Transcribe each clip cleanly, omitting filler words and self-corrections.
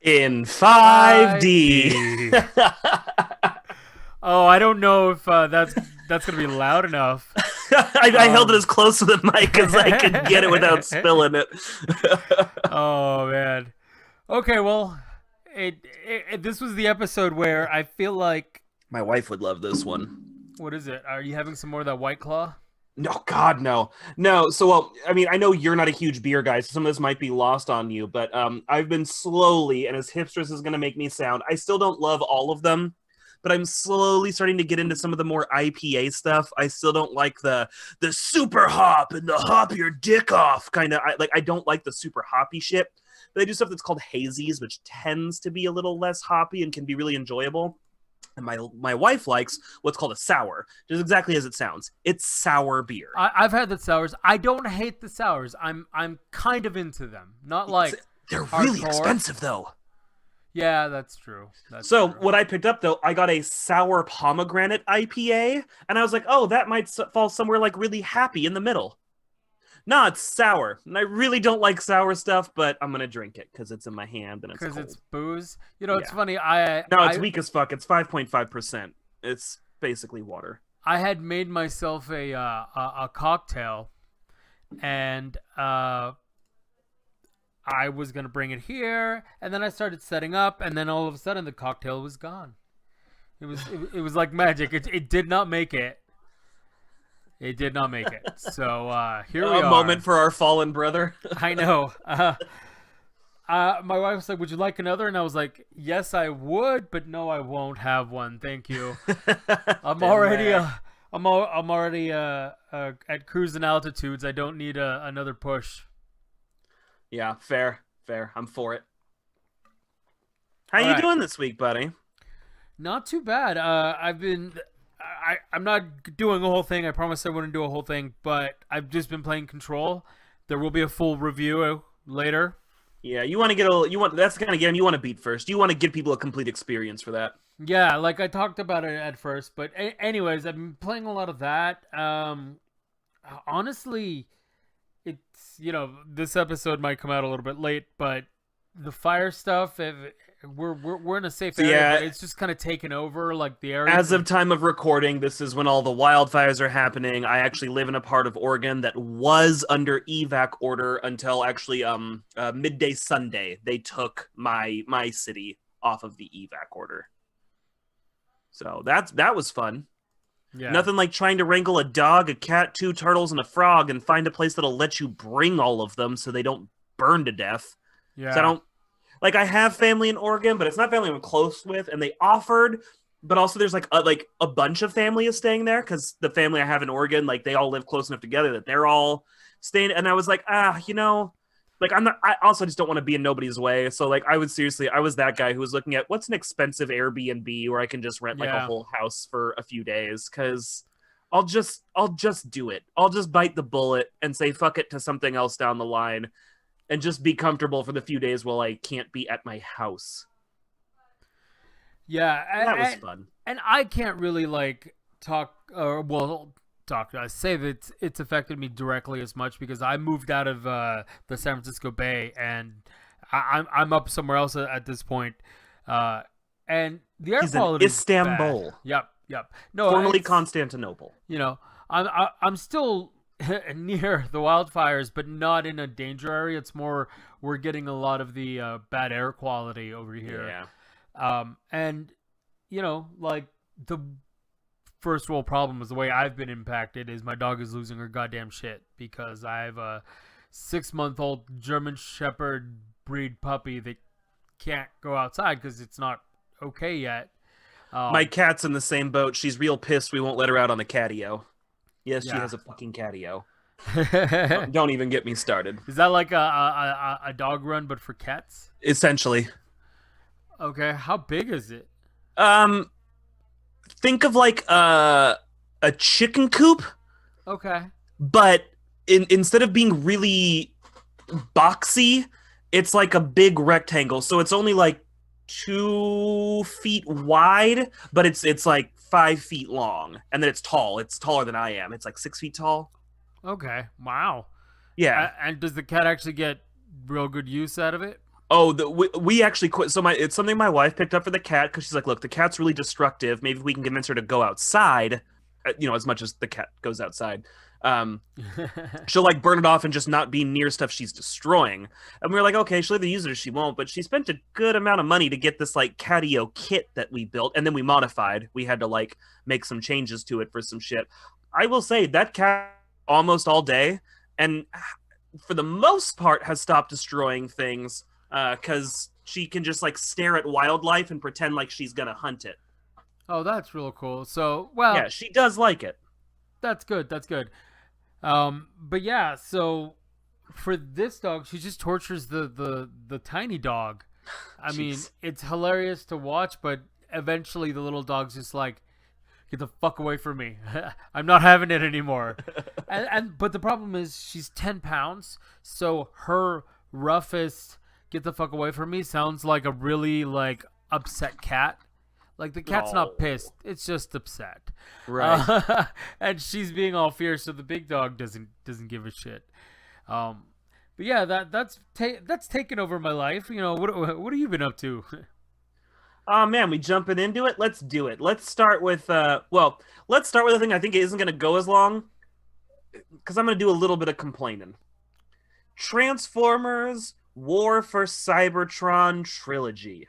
in 5D. 5D. Oh, I don't know if that's gonna be loud enough. I held it Um, as close to the mic as I could get it without spilling it. oh man. Okay, well, this was the episode where I feel like, My wife would love this one. what is it? Are you having some more of that White Claw? No, God, no, no. So, well, I mean, I know you're not a huge beer guy, so some of this might be lost on you. But I've been slowly, and as hipster as is going to make me sound, I still don't love all of them. But I'm slowly starting to get into some of the more IPA stuff. I still don't like the super hop and the hop your dick off kind of. I don't like the super hoppy shit. But they do stuff that's called hazies, which tends to be a little less hoppy and can be really enjoyable. And my wife likes what's called a sour, just exactly as it sounds. It's sour beer. I've had the sours. I don't hate the sours. I'm kind of into them. Not like They're really hardcore. expensive though. Yeah, that's true. That's So true. what I picked up though, I got a sour pomegranate IPA, and I was like, oh, that might fall somewhere like really happy in the middle. No, it's sour, and I really don't like sour stuff, but I'm gonna drink it because it's in my hand and it's Because cold. it's booze. You know, it's Yeah. funny. I No, it's I weak as fuck. It's 5.5%. It's basically water. I had made myself a cocktail, and I was gonna bring it here, and then I started setting up, and then all of a sudden the cocktail was gone. It was like magic. It did not make it. It did not make it. So here we A are. moment for our fallen brother. I know. My wife was like, "Would you like another?" And I was like, "Yes, I would, but no, I won't have one. Thank you. I'm Been already there. I'm already at cruising altitudes. I don't need another push." Yeah, fair, fair. I'm for it. How All you right, doing this week, buddy? not too bad. I'm not doing a whole thing. I promised I wouldn't do a whole thing, but I've just been playing Control. There will be a full review later. Yeah, you want to get a you want that's the kind of game you want to beat first. You want to give people a complete experience for that. Yeah, like I talked about it at first, but anyways, I've been playing a lot of that. Honestly, it's this episode might come out a little bit late, but the fire stuff, we're in a safe So area, yeah, but it's just kind of taken over like the area. as of time of recording, this is when all the wildfires are happening. I actually live in a part of Oregon that was under evac order until actually midday Sunday. They took my city off of the evac order. So that was fun. Yeah, Nothing like trying to wrangle a dog, a cat, two turtles, and a frog and find a place that'll let you bring all of them so they don't burn to death. yeah, So I don't like I have family in Oregon, but it's not family I'm close with, and they offered, but also there's like a bunch of family is staying there because the family I have in Oregon, like they all live close enough together that they're all staying. And I was like, like I'm not. I also just don't want to be in nobody's way. So like I was that guy who was looking at what's an expensive Airbnb where I can just rent like a yeah. whole house for a few days because. I'll just do it. I'll just bite the bullet and say fuck it to something else down the line and just be comfortable for the few days while I can't be at my house. Yeah, That was and, fun. and I can't really like talk or well talk. I say that it's affected me directly as much because I moved out of the San Francisco Bay and I'm up somewhere else at this point, and the air He's in quality is bad. Istanbul, Yep, yep. No, formerly it's Constantinople. I'm still near the wildfires, but not in a danger area. It's more we're getting a lot of the bad air quality over here. Yeah. And like the first world problem is the way I've been impacted is my dog is losing her goddamn shit because I have a 6-month-old German Shepherd breed puppy that can't go outside because it's not okay yet. My cat's in the same boat. She's real pissed we won't let her out on the catio. Yes, she Yeah. has a fucking catio. Is Don't even get me started. that like a dog run but for cats? Essentially. Okay, how big is it? Um think of like a chicken coop, Okay. but instead of being really boxy, it's like a big rectangle. So it's only like 2 feet wide, but it's like 5 feet long, and then it's tall. It's taller than I am. It's like 6 feet tall. Okay. Wow. Yeah. And does the cat actually get real good use out of it? Oh, we actually quit. So it's something my wife picked up for the cat because she's like, look, the cat's really destructive. Maybe we can convince her to go outside, as much as the cat goes outside. Um, she'll like burn it off and just not be near stuff she's destroying. And we were like, okay, she'll either use it or she won't. But she spent a good amount of money to get this like catio kit that we built, and then we modified. We had to like make some changes to it for some shit. I will say that cat almost all day, and for the most part has stopped destroying things because she can just like stare at wildlife and pretend like she's gonna hunt it. Oh, that's real cool. So, well, Yeah, she does like it. that's good. That's good. But yeah, so for this dog, she just tortures the tiny dog. I mean, Jeez. it's hilarious to watch, but eventually the little dog's just like, get the fuck away from me. I'm not having it anymore. But the problem is she's 10 pounds, so her roughest get the fuck away from me sounds like a really like upset cat. Like the cat's not pissed, it's just upset. Right. And she's being all fierce, so the big dog doesn't give a shit. But yeah, that's taken over my life. You know, what have you been up to? Oh man, we jumping into it. Let's do it. Let's start with let's start with a thing I think it isn't going to go as long because I'm going to do a little bit of complaining. Transformers: War for Cybertron trilogy.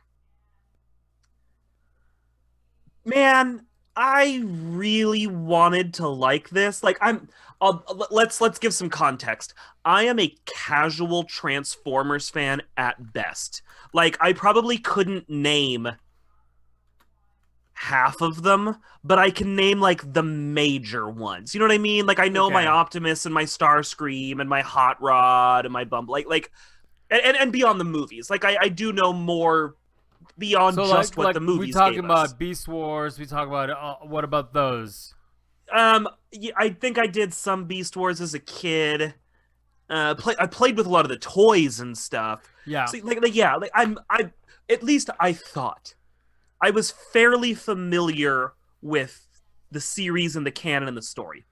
Man, I really wanted to like this. Let's give some context. I am a casual Transformers fan at best. Like I probably couldn't name half of them, but I can name like the major ones. You know what I mean? Like I know my Okay. Optimus and my Starscream and my Hot Rod and my Bumble, and beyond the movies. Like I do know more beyond So just what like the we movies talking gave us. about Beast Wars, we talk about what about those? Yeah, I think I did some Beast Wars as a kid. I played with a lot of the toys and stuff. Yeah. So yeah, like I at least I thought I was fairly familiar with the series and the canon and the story.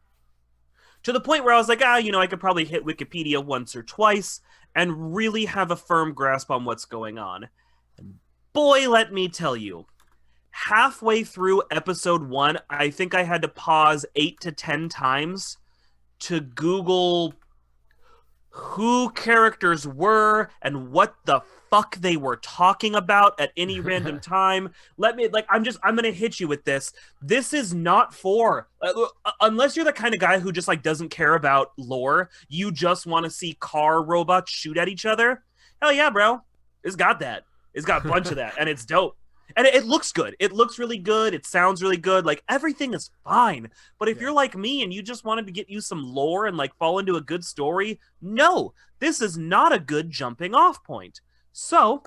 To the point where I was like, I could probably hit Wikipedia once or twice and really have a firm grasp on what's going on. And boy, let me tell you, halfway through episode 1, I think I had to pause 8 to 10 times to Google who characters were and what the fuck they were talking about at any random time. I'm gonna hit you with this. This is not for unless you're the kind of guy who just like doesn't care about lore. You just want to see car robots shoot at each other. Hell yeah, bro. It's got that. It's got a bunch of that, and it's dope. And it looks good. It looks really good. It sounds really good. Like everything is fine. But if you're like me and you just wanted to get you some lore and like fall into a good story, no, this is not a good jumping off point. So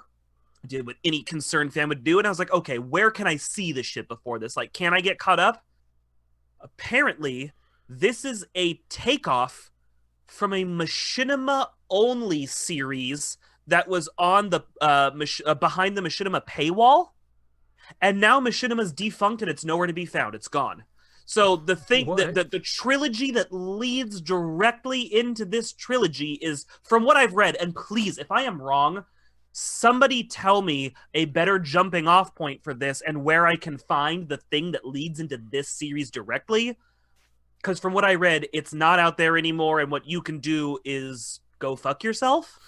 I did what any concerned fan would do, and I was like, okay, where can I see this shit before this? Like, can I get caught up? Apparently, this is a takeoff from a Machinima only series that was on the behind the Machinima paywall. And now Machinima's defunct and it's nowhere to be found. It's gone. So the thing, the trilogy that leads directly into this trilogy is, from what I've read, and please, if I am wrong, somebody tell me a better jumping off point for this and where I can find the thing that leads into this series directly. Because from what I read, it's not out there anymore, and what you can do is go fuck yourself.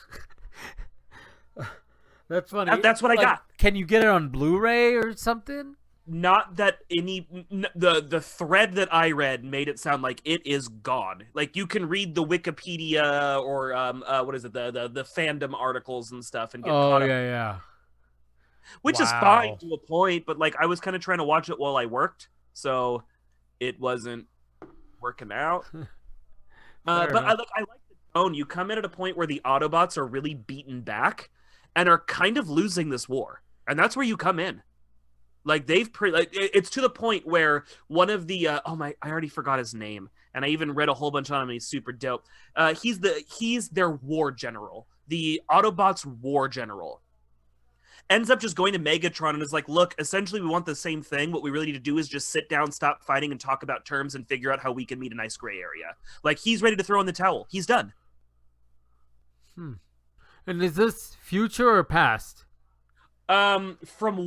That's funny. That's what I got. Can you get it on Blu-ray or something? Not that the thread that I read made it sound like it is gone. Like you can read the Wikipedia or what is it, the fandom articles and stuff and get caught up. Yeah. Which is fine to a point, but like I was kind of trying to watch it while I worked, so it wasn't working out. But I like the tone. You come in at a point where the Autobots are really beaten back and are kind of losing this war, and that's where you come in. Like it's to the point where one of the I already forgot his name, and I even read a whole bunch on him. And he's super dope. He's their war general, the Autobots war general. Ends up just going to Megatron and is like, look, essentially we want the same thing. What we really need to do is just sit down, stop fighting, and talk about terms and figure out how we can meet a nice gray area. Like he's ready to throw in the towel. He's done. And is this future or past? From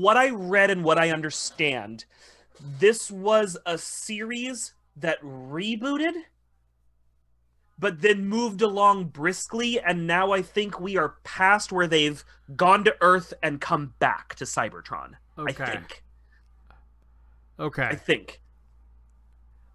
what I read and what I understand, this was a series that rebooted, but then moved along briskly, and now I think we are past where they've gone to Earth and come back to Cybertron. I Okay. think. I Okay. think.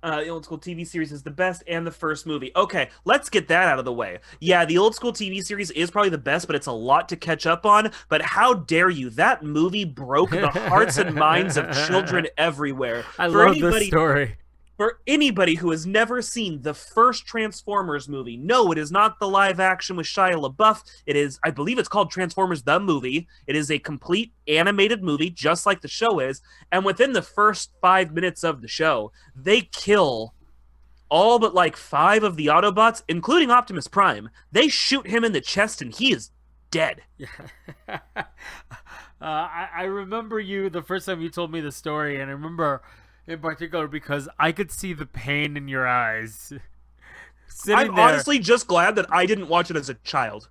The old school TV series is the best, and the first movie. Okay, let's get that out of the way. Yeah, the old school TV series is probably the best, but it's a lot to catch up on. But how dare you? That movie broke the hearts and minds of children everywhere. I love this story. For anybody who has never seen the first Transformers movie, no, it is not the live action with Shia LaBeouf. It is, I believe it's called Transformers the Movie. It is a complete animated movie, just like the show is. And within the first 5 minutes of the show, they kill all but like 5 of the Autobots, including Optimus Prime. They shoot him in the chest and he is dead. I remember you the first time you told me the story, and I remember in particular because I could see the pain in your eyes. Sitting I'm there. honestly just glad that I didn't watch it as a child.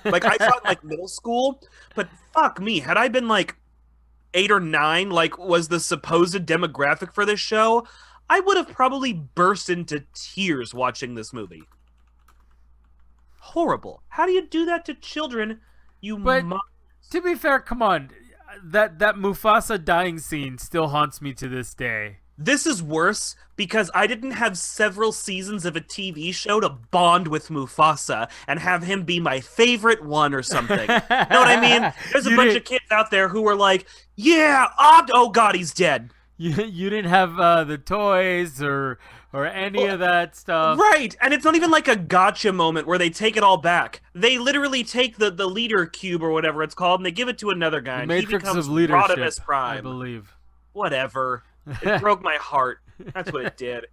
Like, I saw it in, like, middle school, but fuck me, had I been like 8 or 9, like was the supposed demographic for this show, I would have probably burst into tears watching this movie. Horrible. How do you do that to children? But to be fair, come on, that Mufasa dying scene still haunts me to this day. This is worse because I didn't have several seasons of a TV show to bond with Mufasa and have him be my favorite one or something. You know what I mean? There's a bunch of kids out there who were like, yeah, oh god, he's dead. You didn't have the toys or any of that stuff. Right, and it's not even like a gotcha moment where they take it all back. They literally take the leader cube or whatever it's called and they give it to another guy. The and Matrix he becomes of Leadership, Rodimus Prime. I believe. Whatever. It broke my heart. That's what it did.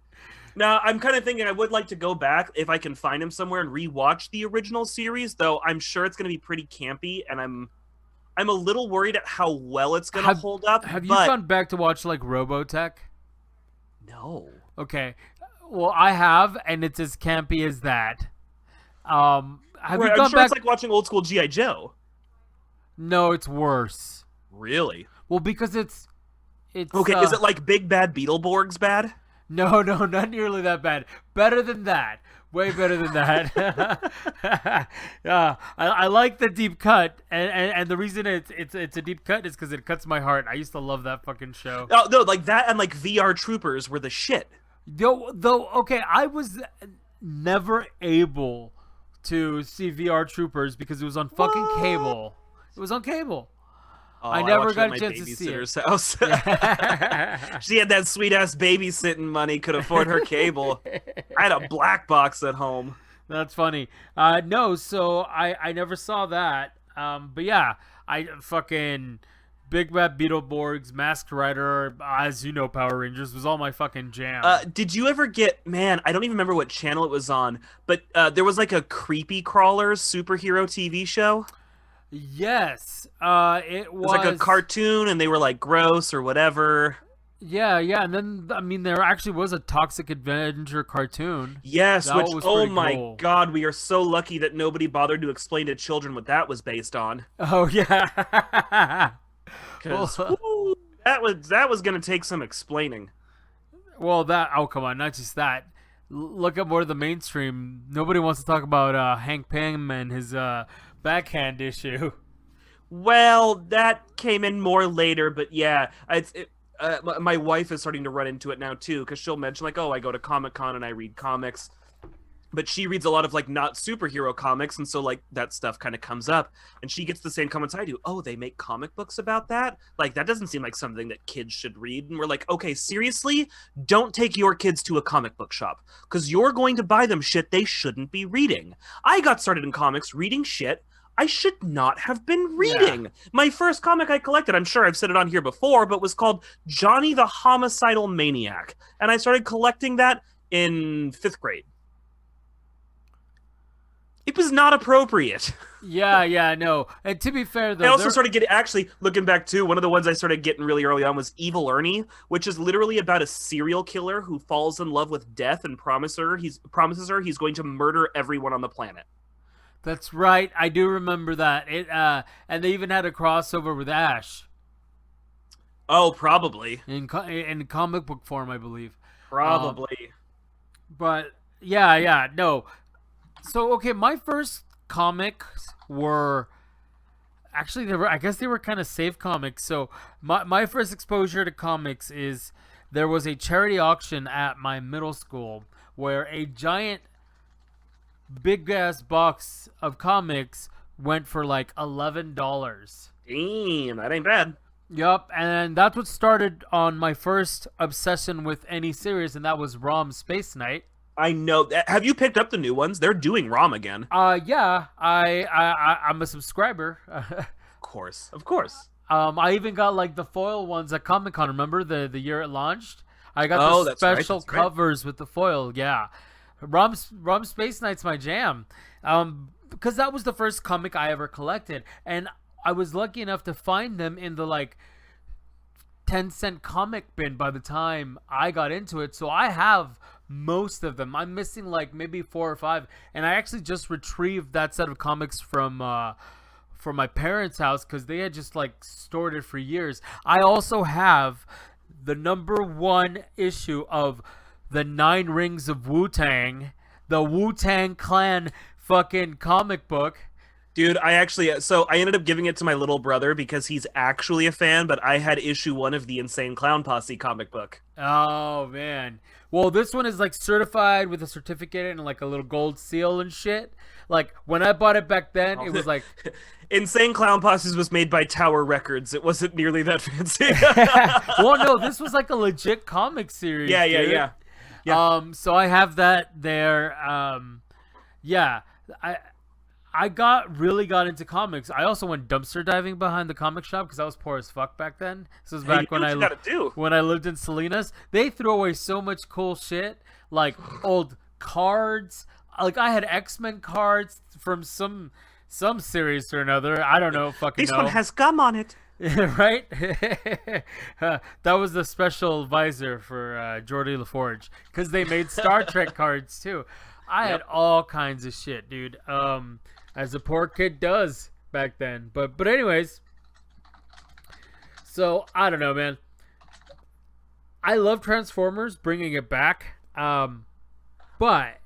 Now, I'm kind of thinking I would like to go back if I can find him somewhere and rewatch the original series, though I'm sure it's going to be pretty campy, and I'm a little worried at how well it's going to hold up. Have you gone back to watch, like, Robotech? No. Okay. Well, I have, and it's as campy as that. Have you gone I'm sure back? it's like watching old school G.I. Joe. No, it's worse. Really? Well, because it's okay. Is it like Big Bad Beetleborgs bad? No, not nearly that bad. Better than that. Way better than that. I like the deep cut, and the reason it's a deep cut is because it cuts my heart. I used to love that fucking show. Oh no, like that and like VR Troopers were the shit. Though, okay, I was never able to see VR Troopers because it was on fucking cable. It was on cable. Oh, I never got a a chance to see it. House. She had that sweet ass babysitting money, could afford her cable. I had a black box at home. That's funny. No, so I never saw that. But yeah, I fucking Big Bad Beetleborgs, Masked Rider, as you know, Power Rangers was all my fucking jam. Did you ever get, man, I don't even remember what channel it was on, but there was like a Creepy Crawlers superhero TV show? Yes, it was like a cartoon and they were like gross or whatever. Yeah, and then, I mean, there actually was a Toxic Avenger cartoon. Yes, that which, oh my cool. god, we are so lucky that nobody bothered to explain to children what that was based on. Oh, yeah. Because that was going to take some explaining. Well, oh, come on, not just that. Look at more of the mainstream. Nobody wants to talk about Hank Pym and his backhand issue. Well, that came in more later, but yeah, my wife is starting to run into it now too, because she'll mention like, oh, I go to Comic-Con and I read comics, but she reads a lot of like not superhero comics, and so like that stuff kind of comes up, and she gets the same comments I do. Oh, they make comic books about that? Like that doesn't seem like something that kids should read. And we're like, okay, seriously, don't take your kids to a comic book shop, because you're going to buy them shit they shouldn't be reading. I got started in comics reading shit I should not have been reading. Yeah. My first comic I collected, I'm sure I've said it on here before, but was called Johnny the Homicidal Maniac. And I started collecting that in 5th grade. It was not appropriate. Yeah, no. And to be fair, though, I also started getting, actually, looking back too, one of the ones I started getting really early on was Evil Ernie, which is literally about a serial killer who falls in love with death and promises her he's going to murder everyone on the planet. That's right. I do remember that. And they even had a crossover with Ash Oh, probably. in comic book form, I believe. Um, Probably. but yeah, no. So okay, my first comics were actually they were. I guess they were kind of safe comics. So my first exposure to comics is there was a charity auction at my middle school where a giant big ass box of comics went for like $11. Damn, that ain't bad. Yup, and that's what started on my first obsession with any series, and that was ROM Space Knight. I know. Have you picked up the new ones? They're doing ROM again. Yeah, I'm a subscriber. Of course, of course. I even got like the foil ones at Comic Con. Remember the year it launched? I got Oh, the that's right, special that's right. covers with the foil. Yeah, ROM Space Knight's my jam. Because that was the first comic I ever collected, and I was lucky enough to find them in the like 10-cent comic bin by the time I got into it. So I have most of them. I'm missing like maybe 4 or 5, and I actually just retrieved that set of comics from my parents' house because they had just like stored it for years. I also have the #1 issue of the 9 Rings of Wu-Tang, the Wu-Tang Clan fucking comic book. Dude, I ended up giving it to my little brother because he's actually a fan, but I had issue 1 of the Insane Clown Posse comic book. Oh man. Well, this one is like certified with a certificate and like a little gold seal and shit. Like when I bought it back then, it was like Insane Clown Posse was made by Tower Records. It wasn't nearly that fancy. well, no, this was like a legit comic series. Yeah, yeah, dude. yeah. Yeah. So I have that there. Yeah, I really got into comics. I also went dumpster diving behind the comic shop because I was poor as fuck back then. This was Hey, back you when know what you gotta do. when I lived in Salinas. They threw away so much cool shit, like old cards. Like I had X-Men cards from some series or another. I don't know, fucking This know. one has gum on it. right? That was the special advisor for Geordie LaForge because they made Star Trek cards too. I had all kinds of shit, dude. As a poor kid does back then. But anyways, so I don't know, man. I love Transformers, bringing it back. But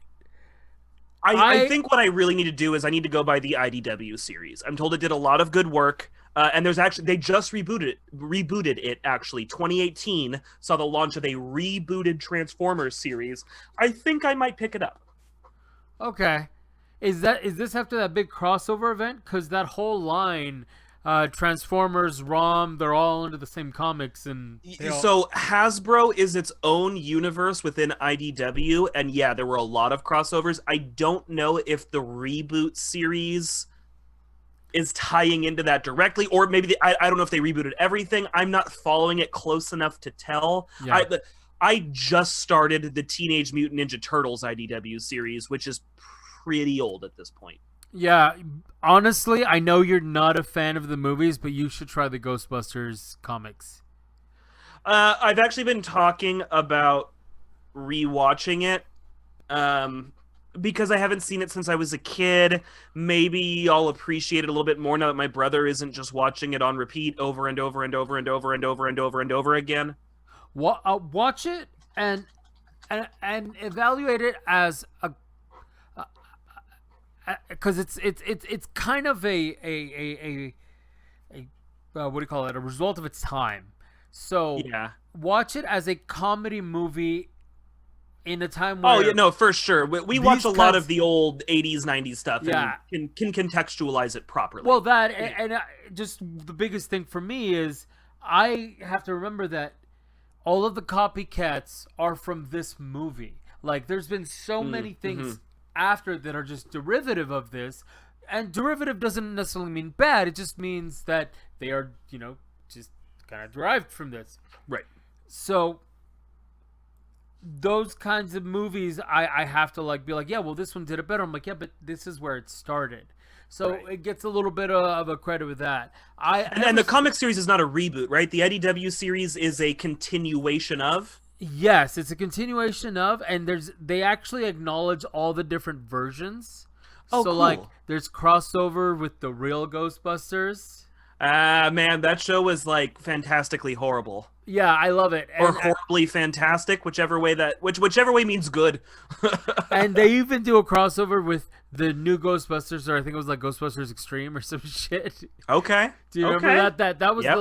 I think what I really need to do is I need to go by the IDW series. I'm told it did a lot of good work. And there's actually they just rebooted it actually. 2018 saw the launch of a rebooted Transformers series. I think I might pick it up. okay, is this after that big crossover event? Because that whole line, Transformers, ROM, they're all under the same comics, and So Hasbro is its own universe within IDW, and yeah, there were a lot of crossovers. I don't know if the reboot series is tying into that directly, or maybe I don't know if they rebooted everything. I'm not following it close enough to tell. Yeah. I just started the Teenage Mutant Ninja Turtles IDW series, which is pretty old at this point. Yeah, honestly, I know you're not a fan of the movies, but you should try the Ghostbusters comics. I've actually been talking about rewatching it. Because I haven't seen it since I was a kid, maybe I'll appreciate it a little bit more now that my brother isn't just watching it on repeat over and over and over and over and over and over and over again. Watch it and evaluate it as a because it's kind of a what do you call it? A result of its time. So Yeah. watch it as a comedy movie in a time where Oh yeah, no, for sure. We watch a These lot kinds- of the old '80s, '90s stuff, Yeah. and can contextualize it properly. well that and just the biggest thing for me is I have to remember that all of the copycats are from this movie. Like there's been so many things after that are just derivative of this, and derivative doesn't necessarily mean bad. It just means that they are, just kind of derived from this. right. So those kinds of movies, I have to like be like, yeah, well, this one did it better. I'm like, yeah, but this is where it started. So Right. it gets a little bit of a credit with that. And the comic series is not a reboot, right? The IDW series is a continuation of. Yes, it's a continuation of, and they actually acknowledge all the different versions. Oh, So like, cool. there's crossover with the real Ghostbusters. Man, that show was like fantastically horrible. Yeah, I love it, Or horribly fantastic, whichever way means good. and they even do a crossover with the new Ghostbusters, or I think it was like Ghostbusters Extreme or some shit. Okay. Do you Okay. remember that was Yep.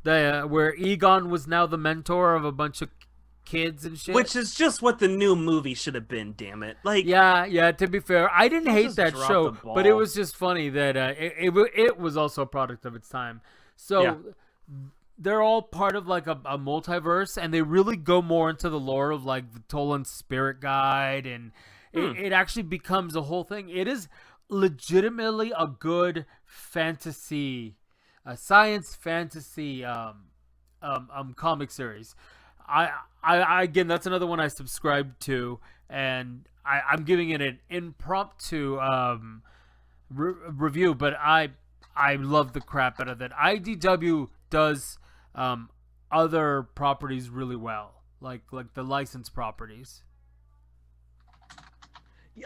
the where Egon was now the mentor of a bunch of kids and shit. Which is just what the new movie should have been, damn it. Like, yeah. To be fair, I didn't hate just that dropped show, the but it ball. was just funny that it was also a product of its time. So Yeah. they're all part of like a multiverse, and they really go more into the lore of like the Tolan Spirit Guide, and it actually becomes a whole thing. It is legitimately a good fantasy, a science fantasy comic series. I again, that's another one I subscribe to, and I'm giving it an impromptu review, but I love the crap out of that. IDW does other properties really well, like the licensed properties.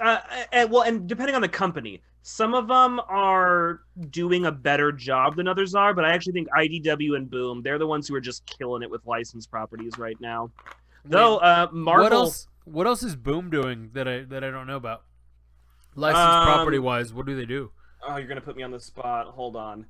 and depending on the company, some of them are doing a better job than others are, but I actually think IDW and Boom, they're the ones who are just killing it with licensed properties right now. Though Marvel, What else is Boom doing that I don't know about? Licensed property wise, what do they do? oh, you're gonna put me on the spot. Hold on.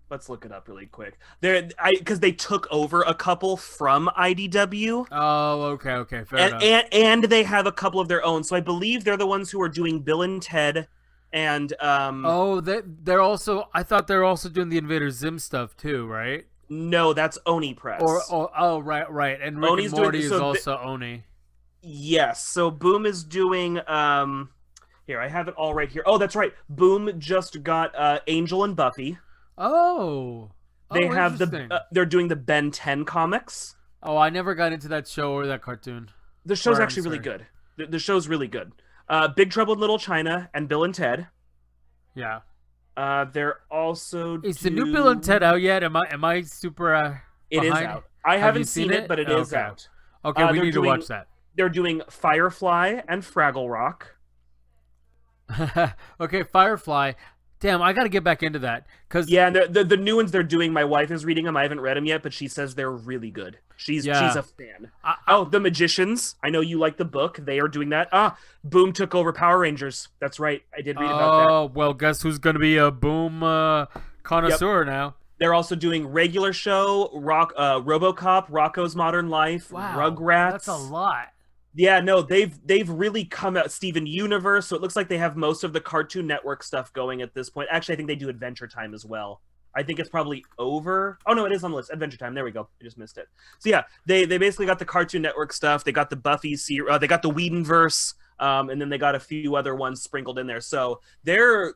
Let's look it up really quick. Because they took over a couple from IDW. Oh, okay, fair enough. And they have a couple of their own. So I believe they're the ones who are doing Bill and Ted, and Oh, they're also. I thought they're also doing the Invader Zim stuff too, right? no, that's Oni Press. Right. And Rick Oni's and Morty doing- is so also Oni. Yes. So Boom is doing here, I have it all right here. Oh, that's right. Boom just got Angel and Buffy. Oh, They have interesting. they're doing the Ben 10 comics. Oh, I never got into that show or that cartoon. The show's Or, I'm actually really sorry. good. The show's really good. Big Trouble in Little China and Bill and Ted. Yeah. They're also Is the new Bill and Ted out yet? Am I super? It is behind? out. I Have haven't you seen seen it, it? but it is Okay. out. Okay, we they're need to doing- watch that. They're doing Firefly and Fraggle Rock. Okay, Firefly. Damn, I got to get back into that because Yeah, and the new ones they're doing. My wife is reading them. I haven't read them yet, but she says they're really good. She's Yeah. a fan. I- Oh, The Magicians. I know you like the book. They are doing that. Boom took over Power Rangers. That's right. I did read about that. Oh, well, guess who's going to be a Boom connoisseur now? They're also doing regular show, RoboCop, Rocco's Modern Life, Wow, Rugrats. that's a lot. Yeah, no, they've really come out. Steven Universe, so it looks like they have most of the Cartoon Network stuff going at this point. Actually, I think they do Adventure Time as well. I think it's probably over. Oh no, it is on the list. Adventure Time. There we go. I just missed it. So yeah, they basically got the Cartoon Network stuff. They got the Buffy series. They got the Whedonverse. And then they got a few other ones sprinkled in there. So they're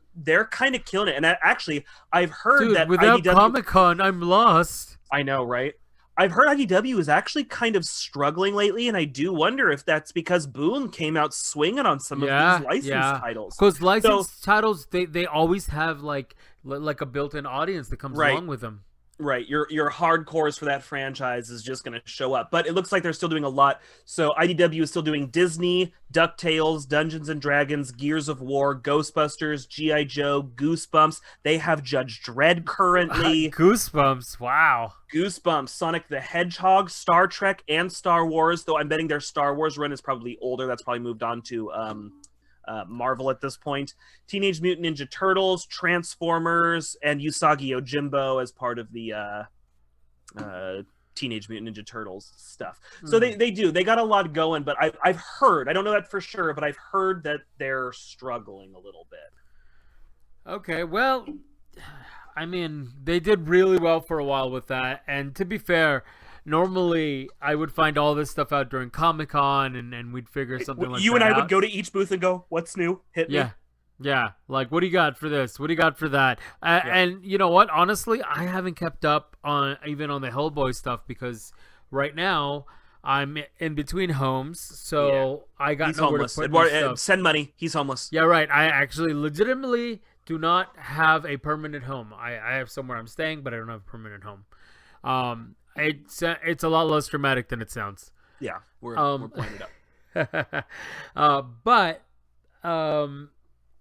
kind of killing it. And actually, I've heard Dude, that without IDW. Comic-Con, I'm lost. I know, right? I've heard IDW is actually kind of struggling lately, and I do wonder if that's because Boom came out swinging on some of these licensed titles. Because licensed titles, they always have like a built-in audience that comes Right. along with them. Right, your hardcores for that franchise is just going to show up, but it looks like they're still doing a lot. So IDW is still doing Disney, DuckTales, Dungeons and Dragons, Gears of War, Ghostbusters, GI Joe, Goosebumps. They have Judge Dredd currently. Goosebumps! Wow. Goosebumps, Sonic the Hedgehog, Star Trek, and Star Wars. Though I'm betting their Star Wars run is probably older. That's probably moved on to Marvel at this point. Teenage Mutant Ninja Turtles, Transformers, and Usagi Yojimbo as part of the Teenage Mutant Ninja Turtles stuff. So they got a lot going, but I've heard, I don't know that for sure, but I've heard that they're struggling a little bit. Okay, well, I mean, they did really well for a while with that, and to be fair, normally I would find all this stuff out during Comic-Con, and we'd figure something like that You and I out. would go to each booth and go, "What's new? Hit me." Yeah, like, what do you got for this? What do you got for that? And you know what? Honestly, I haven't kept up on even on the Hellboy stuff because right now I'm in between homes, so I got He's nowhere homeless. to put my stuff. Send money. He's homeless. Yeah, right. I actually legitimately do not have a permanent home. I have somewhere I'm staying, but I don't have a permanent home. It's a lot less dramatic than it sounds. Yeah, we're playing it up. But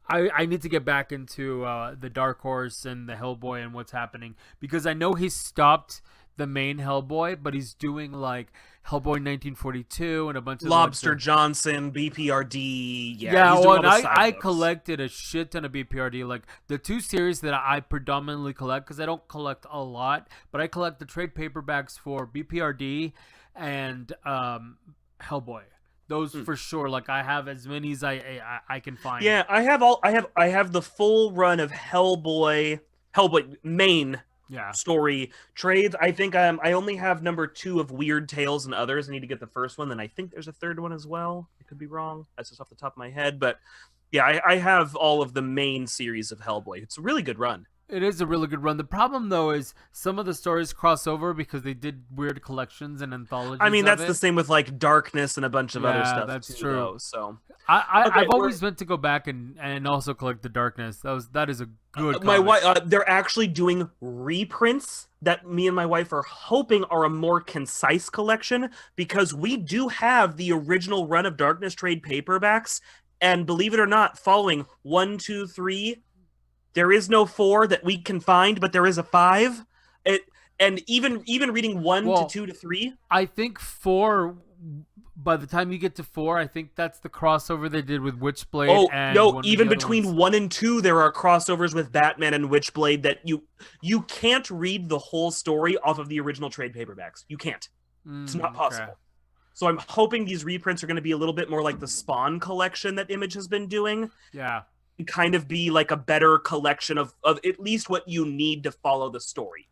I need to get back into the Dark Horse and the Hellboy and what's happening, because I know he stopped the main Hellboy, but he's doing like Hellboy 1942 and a bunch of Lobster like, Johnson, BPRD. yeah. He's doing Well, all and the side I books. collected a shit ton of BPRD, like the two series that I predominantly collect, because I don't collect a lot, but I collect the trade paperbacks for BPRD and Hellboy. Those for sure. Like I have as many as I can find. Yeah, I have the full run of Hellboy main Yeah. story trades. I think I only have number 2 of Weird Tales and Others. I need to get the first one. Then I think there's a third one as well. I could be wrong. That's just off the top of my head, but yeah, I have all of the main series of Hellboy. It's a really good run. It is a really good run. The problem, though, is some of the stories cross over because they did weird collections and anthologies. I mean, that's of the it. same with like Darkness and a bunch of other Yeah, stuff. that's too, true. Though, so I've Okay, always meant to go back and also collect the Darkness. That is a good. my comic. wife, they're actually doing reprints that me and my wife are hoping are a more concise collection, because we do have the original run of Darkness trade paperbacks, and believe it or not, following 1, 2, 3. There is no 4 that we can find, but there is a 5. And even reading 1 Well, to 2 to 3. I think 4. By the time you get to 4, I think that's the crossover they did with Witchblade. Oh and no! one of Even the other between ones. 1 and 2, there are crossovers with Batman and Witchblade that you can't read the whole story off of the original trade paperbacks. You can't. It's not possible. Okay. So I'm hoping these reprints are going to be a little bit more like the Spawn collection that Image has been doing, Yeah. and kind of be like a better collection of at least what you need to follow the story.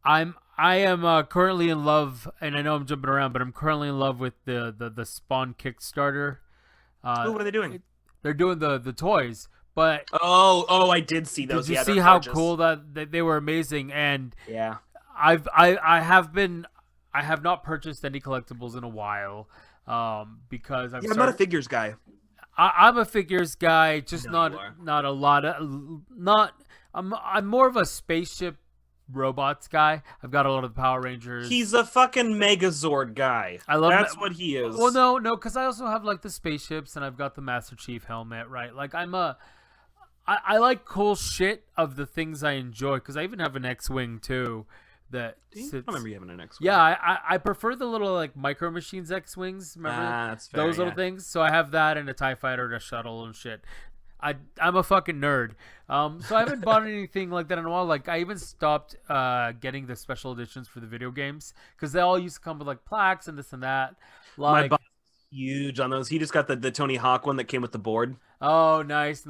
I am currently in love, and I know I'm jumping around, but I'm currently in love with the Spawn Kickstarter. Oh, what are they doing? They're doing the toys, but Oh, I did see those. did you Yeah, see they're how gorgeous. cool that they were amazing? And Yeah. I have not purchased any collectibles in a while, because Yeah, I'm not a figures guy. I'm a figures guy, just No, you are. not a lot of not. I'm more of a spaceship robots guy. I've got a lot of Power Rangers. He's a fucking Megazord guy. I love That's that- what he is. Well, no, because I also have like the spaceships, and I've got the Master Chief helmet, right? Like I like cool shit of the things I enjoy, because I even have an X-wing too. That I don't sits. remember you having an X. Yeah, I prefer the little like Micro Machines X-wings. Remember that's fair, those little yeah. things? So I have that and a TIE fighter and a shuttle and shit. I'm a fucking nerd. So I haven't bought anything like that in a while. Like I even stopped getting the special editions for the video games, because they all used to come with like plaques and this and that. My Like, boss is huge on those. He just got the Tony Hawk one that came with the board. oh, nice.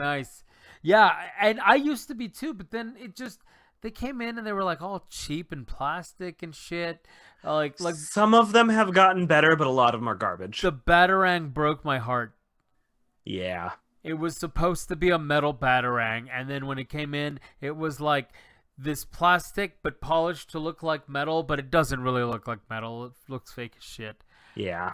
Yeah, and I used to be too, but then they came in and they were like all cheap and plastic and shit. Like Some of them have gotten better, but a lot of them are garbage. the Batarang broke my heart. Yeah. It was supposed to be a metal Batarang, and then when it came in, it was like this plastic but polished to look like metal, but it doesn't really look like metal. It looks fake as shit. Yeah.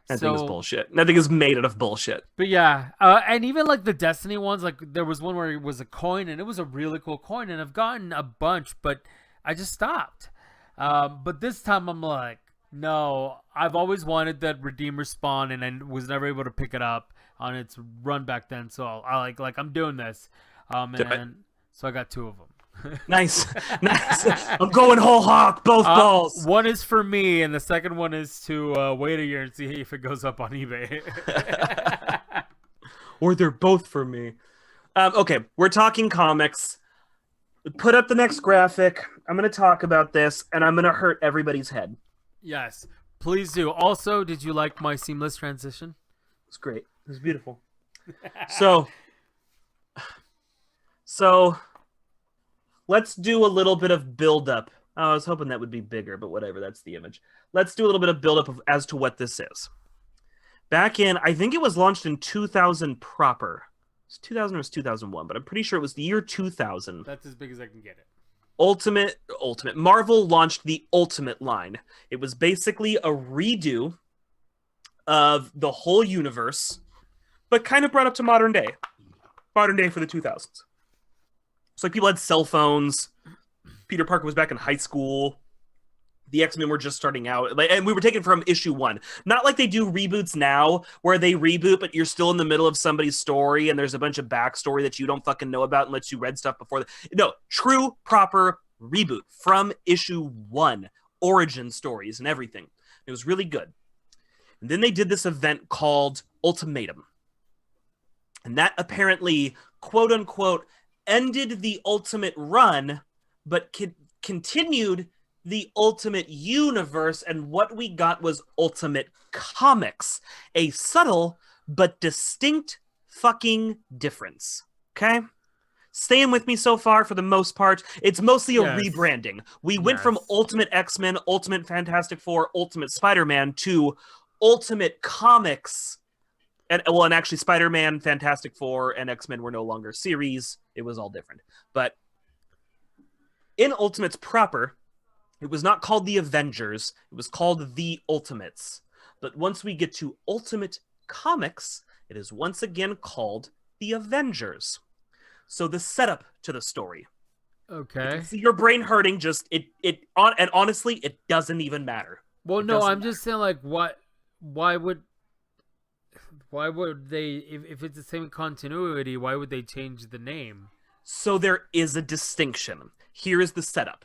That So thing is bullshit. That thing is made out of bullshit. But yeah, and even like the Destiny ones, like there was one where it was a coin, and it was a really cool coin, and I've gotten a bunch, but I just stopped. But this time I'm like, no, I've always wanted that Redeemer Spawn, and I was never able to pick it up on its run back then. So I like I'm doing this, Do it. and so I got 2 of them. Nice. Nice. I'm going whole hawk, both balls. One is for me, and the second one is to wait a year and see if it goes up on eBay. Or they're both for me. Okay, we're talking comics. Put up the next graphic. I'm going to talk about this, and I'm going to hurt everybody's head. Yes, please do. Also, did you like my seamless transition? It's great. It was beautiful. So let's do a little bit of build-up. Oh, I was hoping that would be bigger, but whatever. That's the image. Let's do a little bit of build-up as to what this is. Back in, I think it was launched in 2000 proper. It was 2000 or it was 2001, but I'm pretty sure it was the year 2000. That's as big as I can get it. Ultimate. Marvel launched the Ultimate line. It was basically a redo of the whole universe, but kind of brought up to modern day. Modern day for the 2000s. So like people had cell phones. Peter Parker was back in high school. The X-Men were just starting out, and we were taken from issue 1. Not like they do reboots now, where they reboot, but you're still in the middle of somebody's story, and there's a bunch of backstory that you don't fucking know about unless you read stuff before. No, true, proper reboot from issue 1, origin stories and everything. It was really good. And then they did this event called Ultimatum. And that apparently, quote unquote, ended the Ultimate run, but continued the Ultimate universe. And what we got was Ultimate Comics, a subtle but distinct fucking difference. Okay? Staying with me so far for the most part. It's mostly a rebranding. We went from Ultimate X-Men, Ultimate Fantastic Four, Ultimate Spider-Man to Ultimate Comics. And actually Spider-Man, Fantastic Four, and X-Men were no longer series. It was all different. But in Ultimates proper, it was not called the Avengers. It was called the Ultimates. But once we get to Ultimate Comics, it is once again called the Avengers. So the setup to the story. Okay. I can see your brain hurting. And honestly, it doesn't even matter. Well, no, I'm just saying, like, why would they, if it's the same continuity, why would they change the name? So there is a distinction. Here is the setup.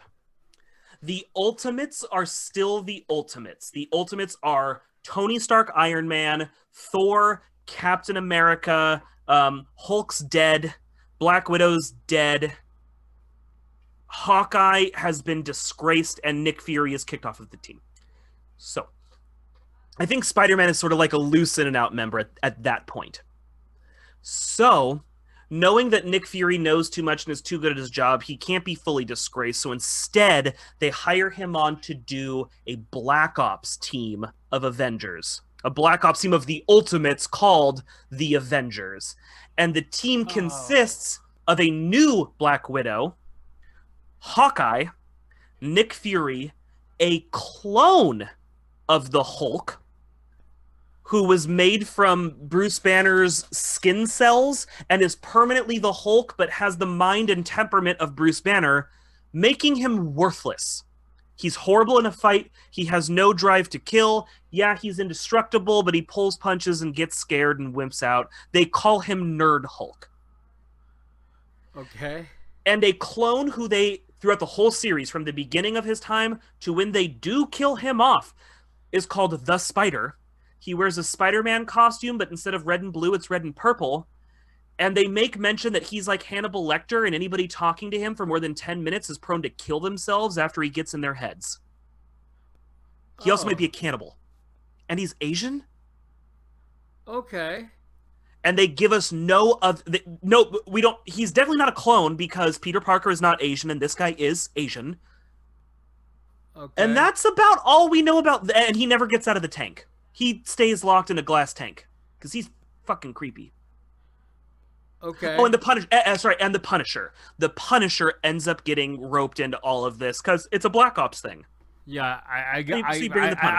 The Ultimates are still the Ultimates. The Ultimates are Tony Stark, Iron Man, Thor, Captain America, Hulk's dead, Black Widow's dead, Hawkeye has been disgraced, and Nick Fury is kicked off of the team. So I think Spider-Man is sort of like a loose in and out member at that point. So, knowing that Nick Fury knows too much and is too good at his job, he can't be fully disgraced. So instead, they hire him on to do a Black Ops team of Avengers. A Black Ops team of the Ultimates called the Avengers. And the team consists of a new Black Widow, Hawkeye, Nick Fury, a clone of the Hulk, who was made from Bruce Banner's skin cells and is permanently the Hulk, but has the mind and temperament of Bruce Banner, making him worthless. He's horrible in a fight. He has no drive to kill. Yeah, he's indestructible, but he pulls punches and gets scared and wimps out. They call him Nerd Hulk. Okay. And a clone who they, throughout the whole series, from the beginning of his time to when they do kill him off, is called the Spider. He wears a Spider-Man costume, but instead of red and blue, it's red and purple. And they make mention that he's like Hannibal Lecter, and anybody talking to him for more than 10 minutes is prone to kill themselves after he gets in their heads. He also might be a cannibal. And he's Asian? Okay. And they give us we don't, he's definitely not a clone because Peter Parker is not Asian and this guy is Asian. Okay. And that's about all we know about, and he never gets out of the tank. He stays locked in a glass tank because he's fucking creepy. Okay. Oh, and the Punisher. The Punisher ends up getting roped into all of this because it's a Black Ops thing. Yeah, I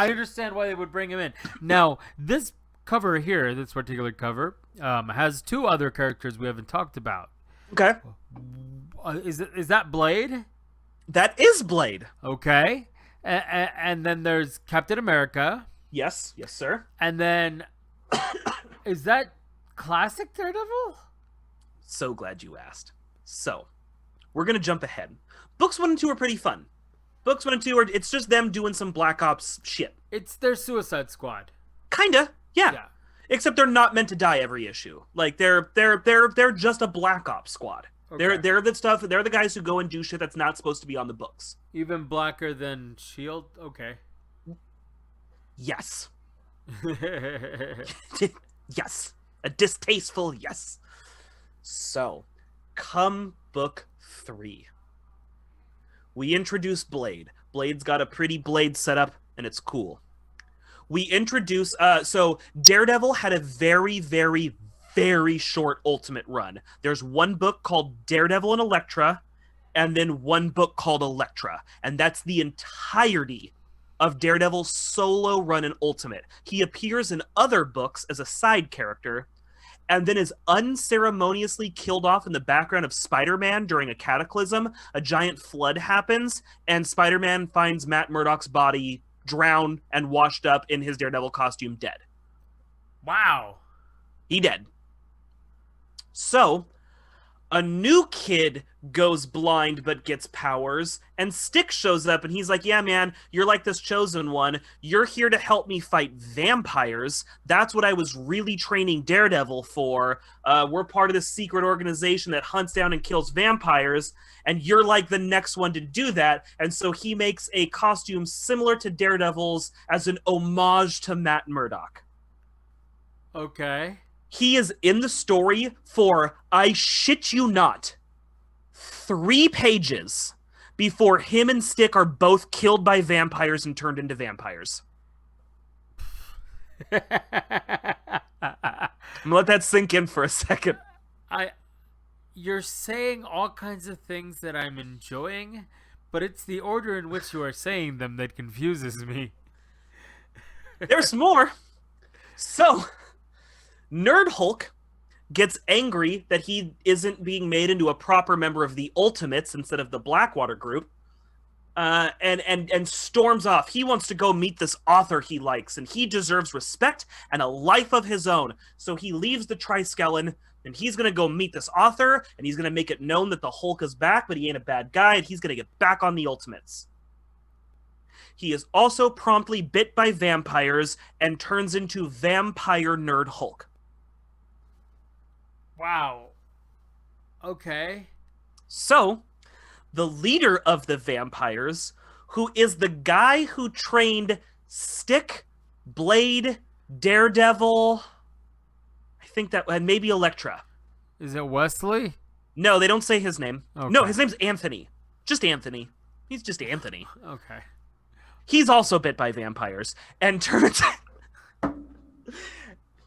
understand why they would bring him in. Now, this cover here, this particular cover, has two other characters we haven't talked about. Okay. Is that Blade? That is Blade. Okay. And then there's Captain America. Yes, sir. And then, is that classic Daredevil? So glad you asked. So, we're going to jump ahead. Books 1 and 2 are pretty fun. Books 1 and 2 it's just them doing some Black Ops shit. It's their Suicide Squad. Kinda, yeah. Except they're not meant to die every issue. Like they're just a Black Ops squad. Okay. They're the stuff. They're the guys who go and do shit that's not supposed to be on the books. Even blacker than Shield. Okay. Yes. Yes. A distasteful yes. So, come book 3. We introduce Blade. Blade's got a pretty Blade setup, and it's cool. We introduce... so, Daredevil had a very, very, very short Ultimate run. There's one book called Daredevil and Elektra, and then one book called Elektra. And that's the entirety of Daredevil's solo run in Ultimate. He appears in other books as a side character, and then is unceremoniously killed off in the background of Spider-Man during a cataclysm. A giant flood happens, and Spider-Man finds Matt Murdock's body drowned and washed up in his Daredevil costume, dead. Wow. He dead. So, a new kid goes blind but gets powers, and Styx shows up and he's like, yeah, man, you're like this chosen one. You're here to help me fight vampires. That's what I was really training Daredevil for. We're part of this secret organization that hunts down and kills vampires, and you're like the next one to do that. And so he makes a costume similar to Daredevil's as an homage to Matt Murdock. Okay. He is in the story for, I shit you not, 3 pages before him and Stick are both killed by vampires and turned into vampires. I'm gonna let that sink in for a second. You're saying all kinds of things that I'm enjoying, but it's the order in which you are saying them that confuses me. There's more. So, Nerd Hulk gets angry that he isn't being made into a proper member of the Ultimates instead of the Blackwater group, and storms off. He wants to go meet this author he likes, and he deserves respect and a life of his own. So he leaves the Triskelion, and he's going to go meet this author, and he's going to make it known that the Hulk is back, but he ain't a bad guy, and he's going to get back on the Ultimates. He is also promptly bit by vampires and turns into Vampire Nerd Hulk. Wow. Okay. So, the leader of the vampires, who is the guy who trained Stick, Blade, Daredevil, I think that, and maybe Elektra. Is it Wesley? No, they don't say his name. Okay. No, his name's Anthony. Just Anthony. He's just Anthony. Okay. He's also bit by vampires and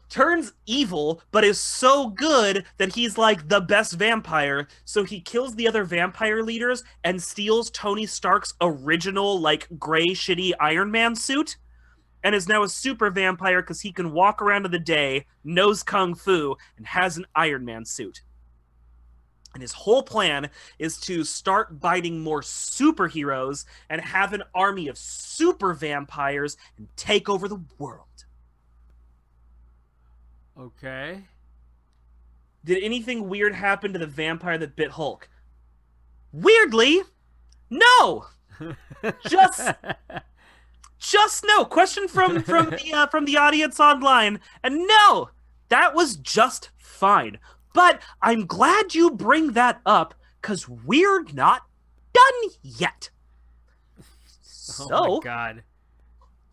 turns evil, but is so good that he's like the best vampire. So he kills the other vampire leaders and steals Tony Stark's original, like, gray, shitty Iron Man suit, and is now a super vampire because he can walk around in the day, knows kung fu, and has an Iron Man suit. And his whole plan is to start biting more superheroes and have an army of super vampires and take over the world. Okay. Did anything weird happen to the vampire that bit Hulk? Weirdly, no. Just no. Question from the audience online, and no, that was just fine. But I'm glad you bring that up, because we're not done yet. So, oh my God.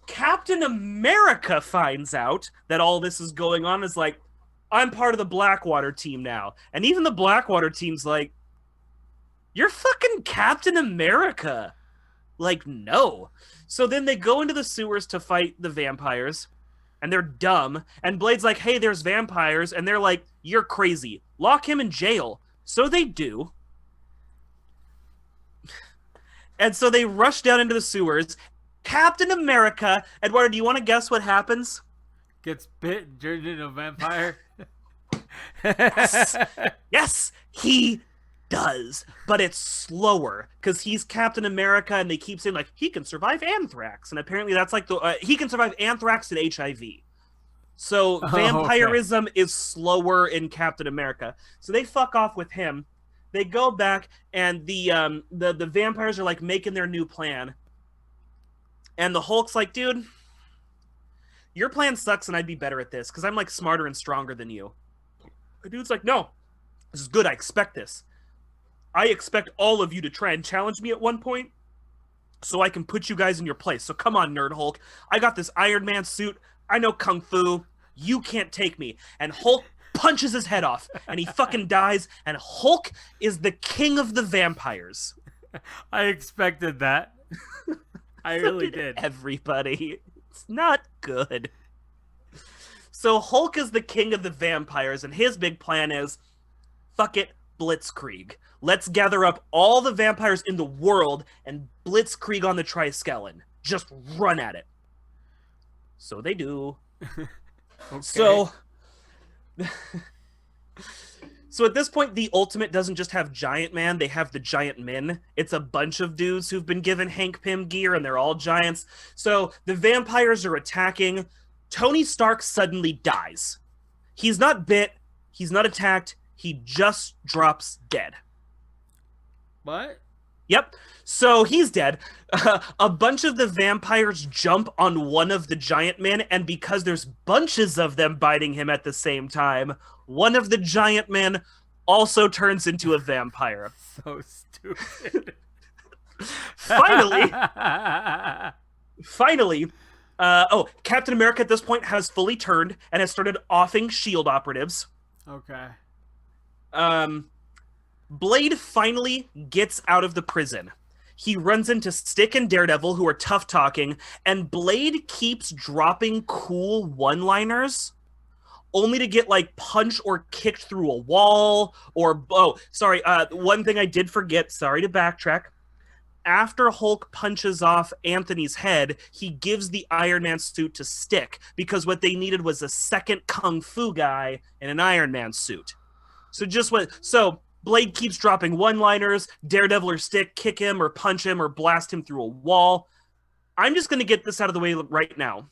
Captain America finds out that all this is going on, is like, I'm part of the Blackwater team now. And even the Blackwater team's like, you're fucking Captain America. Like, no. So then they go into the sewers to fight the vampires, and they're dumb. And Blade's like, hey, there's vampires. And they're like, you're crazy. Lock him in jail. So they do. And so they rush down into the sewers. Captain America, Eduardo, do you want to guess what happens? Gets bit and turned into a vampire. Yes. Yes, he does. But it's slower because he's Captain America, and they keep saying, like, he can survive anthrax. And apparently that's like he can survive anthrax and HIV. So vampirism is slower in Captain America. So they fuck off with him. They go back, and the vampires are like making their new plan. And the Hulk's like, dude, your plan sucks, and I'd be better at this because I'm like smarter and stronger than you. The dude's like, no, this is good. I expect this. I expect all of you to try and challenge me at one point so I can put you guys in your place. So come on, Nerd Hulk. I got this Iron Man suit. I know kung fu. You can't take me. And Hulk punches his head off, and he fucking dies, and Hulk is the king of the vampires. I expected that. I really did. Everybody. It's not good. So Hulk is the king of the vampires, and his big plan is, fuck it, Blitzkrieg. Let's gather up all the vampires in the world and Blitzkrieg on the Triskelion. Just run at it. So they do. Okay. So So at this point, the Ultimate doesn't just have Giant Man, they have the Giant Men. It's a bunch of dudes who've been given Hank Pym gear, and they're all giants. So the vampires are attacking. Tony Stark suddenly dies. He's not bit, he's not attacked, he just drops dead. What? Yep. So he's dead. A bunch of the vampires jump on one of the giant men, and because there's bunches of them biting him at the same time, one of the giant men also turns into a vampire. So stupid. Finally, finally, Captain America at this point has fully turned and has started offing SHIELD operatives. Okay. Blade finally gets out of the prison. He runs into Stick and Daredevil, who are tough talking, and Blade keeps dropping cool one-liners only to get like punched or kicked through a wall or one thing I did forget, sorry to backtrack. After Hulk punches off Anthony's head, he gives the Iron Man suit to Stick because what they needed was a second kung fu guy in an Iron Man suit. So Blade keeps dropping one-liners, Daredevil or Stick kick him or punch him or blast him through a wall. I'm just going to get this out of the way right now.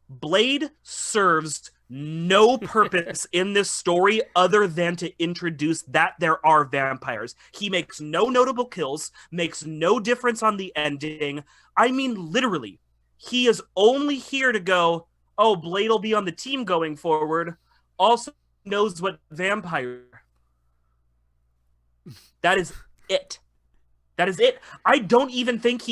Blade serves no purpose in this story other than to introduce that there are vampires. He makes no notable kills, makes no difference on the ending. I mean, literally, he is only here to go, oh, Blade will be on the team going forward. Also knows what vampire. That is it. That is it. I don't even think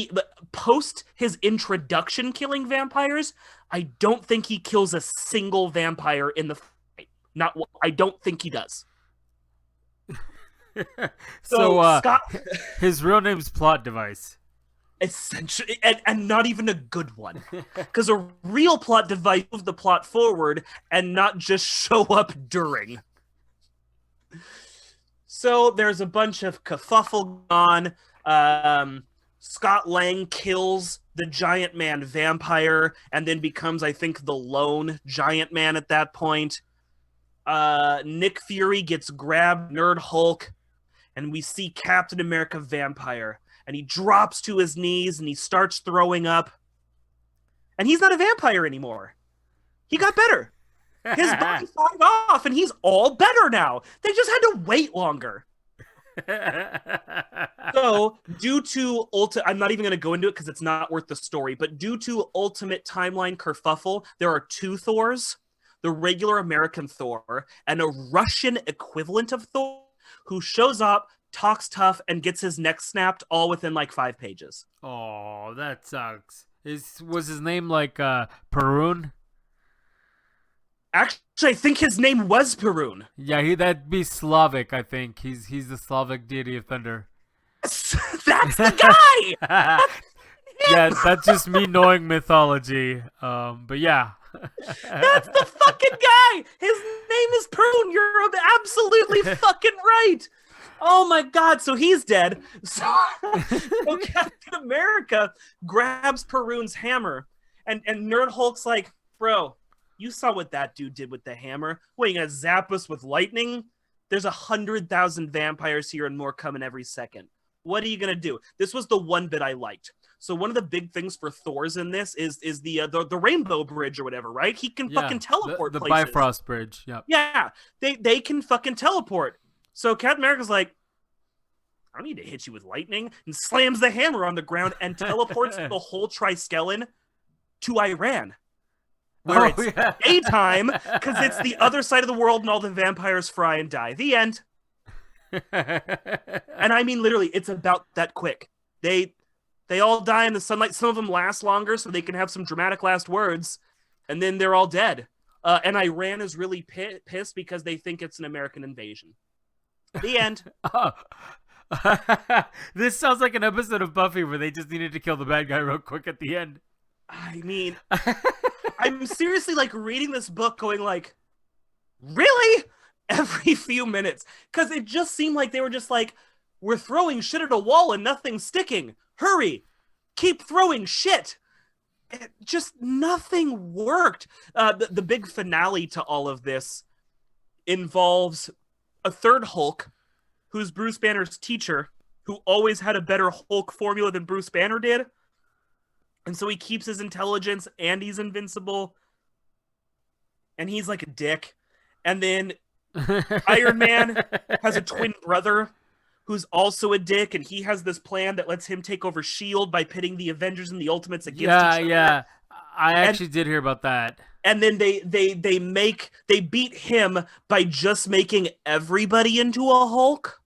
post his introduction killing vampires, I don't think he kills a single vampire in the fight. I don't think he does. So Scott, his real name's Plot Device. Essentially, and not even a good one. Because a real plot device moves the plot forward and not just show up during. So there's a bunch of kerfuffle on. Scott Lang kills the Giant Man vampire and then becomes, I think, the lone Giant Man at that point. Nick Fury gets grabbed, Nerd Hulk, and we see Captain America vampire. And he drops to his knees and he starts throwing up. And he's not a vampire anymore. He got better. His body fired off, and he's all better now. They just had to wait longer. So, due to I'm not even going to go into it because it's not worth the story, but due to Ultimate Timeline kerfuffle, there are two Thors, the regular American Thor, and a Russian equivalent of Thor, who shows up, talks tough, and gets his neck snapped all within like 5 pages. Oh, that sucks. Was his name like Perun? Actually, I think his name was Perun. Yeah, that'd be Slavic, I think. He's the Slavic deity of thunder. That's the guy! Yeah, that's just me knowing mythology. But yeah. That's the fucking guy! His name is Perun! You're absolutely fucking right! Oh my god, so he's dead. So Captain America grabs Perun's hammer, and Nerd Hulk's like, bro, you saw what that dude did with the hammer. What, you gonna zap us with lightning? There's 100,000 vampires here and more coming every second. What are you gonna do? This was the one bit I liked. So one of the big things for Thor's in this is the Rainbow Bridge or whatever, right? He can fucking teleport the places. Bifrost Bridge, yep. Yeah, they can fucking teleport. So Captain America's like, I don't need to hit you with lightning, and slams the hammer on the ground and teleports the whole Triskelion to Iran. Where it's daytime, because it's the other side of the world and all the vampires fry and die. The end. And I mean, literally, it's about that quick. They all die in the sunlight. Some of them last longer so they can have some dramatic last words, and then they're all dead. And Iran is really pissed because they think it's an American invasion. The end. This sounds like an episode of Buffy where they just needed to kill the bad guy real quick at the end. I mean, I'm seriously like reading this book going like, really? Every few minutes. Because it just seemed like they were just like, we're throwing shit at a wall and nothing's sticking. Hurry. Keep throwing shit. Just nothing worked. The big finale to all of this involves a third Hulk, who's Bruce Banner's teacher, who always had a better Hulk formula than Bruce Banner did. And so he keeps his intelligence and he's invincible. And he's like a dick. And then Iron Man has a twin brother who's also a dick, and he has this plan that lets him take over S.H.I.E.L.D. by pitting the Avengers and the Ultimates against each other. Yeah. I actually did hear about that. And then they beat him by just making everybody into a Hulk.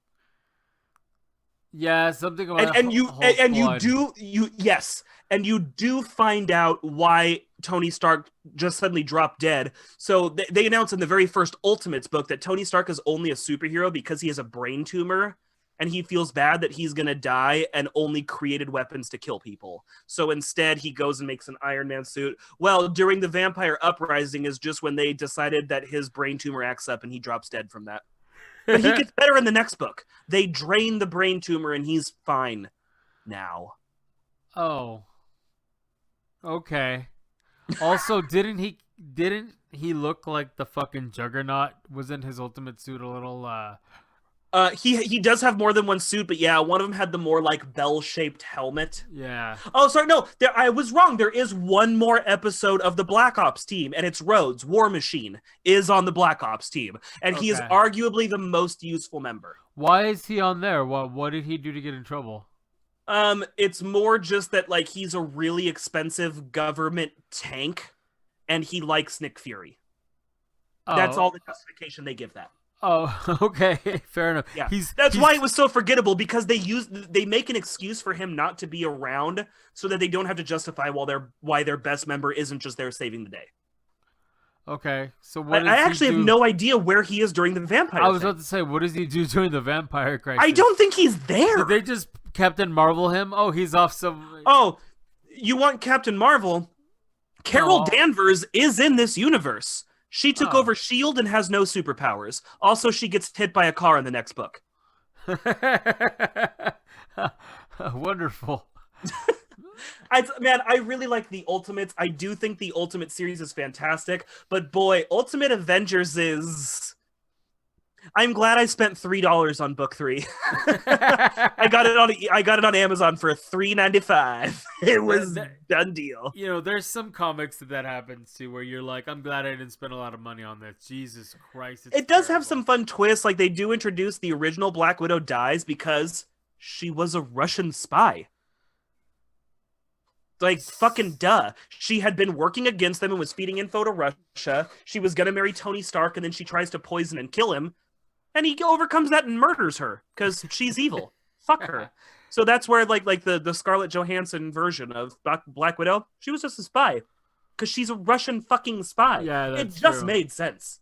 Yeah, something about and you do find out why Tony Stark just suddenly dropped dead. So they announced in the very first Ultimates book that Tony Stark is only a superhero because he has a brain tumor. And he feels bad that he's going to die and only created weapons to kill people. So instead, he goes and makes an Iron Man suit. Well, during the Vampire Uprising is just when they decided that his brain tumor acts up and he drops dead from that. But he gets better in the next book. They drain the brain tumor and he's fine now. Oh. Okay. Also, didn't he look like the fucking Juggernaut? Wasn't his ultimate suit a little he does have more than one suit, but yeah, one of them had the more like bell-shaped helmet. Yeah. Oh, sorry, no, I was wrong. There is one more episode of the Black Ops team, and it's Rhodes. War Machine is on the Black Ops team, and he is arguably the most useful member. Why is he on there? What did he do to get in trouble? It's more just that like he's a really expensive government tank, and he likes Nick Fury. Oh. That's all the justification they give that. Oh, okay, fair enough. Yeah, that's why it was so forgettable, because they make an excuse for him not to be around so that they don't have to justify why their best member isn't just there saving the day. Okay, so what? I actually have no idea where he is during the vampire. I was about to say, what does he do during the vampire crisis? I don't think he's there. Did they just Captain Marvel him? Oh, he's off some. Oh, you want Captain Marvel? Carol Danvers is in this universe. She took over S.H.I.E.L.D. and has no superpowers. Also, she gets hit by a car in the next book. Wonderful. I really like the Ultimates. I do think the Ultimate series is fantastic. But boy, Ultimate Avengers is... I'm glad I spent $3 on book 3. I got it on Amazon for $3.95. It was a done deal. You know, there's some comics that happens to where you're like, I'm glad I didn't spend a lot of money on this. Jesus Christ. It does have some fun twists. Like they do introduce the original Black Widow dies because she was a Russian spy. Like, fucking duh. She had been working against them and was feeding info to Russia. She was going to marry Tony Stark, and then she tries to poison and kill him. And he overcomes that and murders her because she's evil. Fuck her. So that's where like the Scarlett Johansson version of Black Widow, she was just a spy because she's a Russian fucking spy. Yeah, that's it just true. Made sense.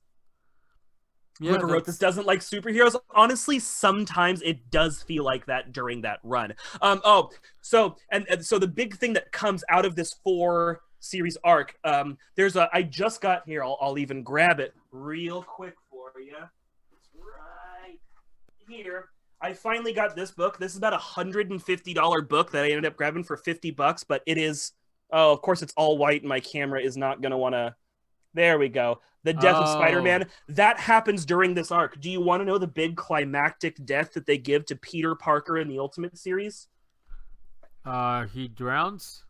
Yeah, Whoever wrote this doesn't like superheroes. Honestly, sometimes it does feel like that during that run. So the big thing that comes out of this 4-series arc, I just got here. I'll even grab it real quick for you. Here, I finally got this book. This is about $150 book that I ended up grabbing for $50, but it is, of course it's all white and my camera is not going to want to, there we go. The death of Spider-Man. That happens during this arc. Do you want to know the big climactic death that they give to Peter Parker in the Ultimate series? He drowns?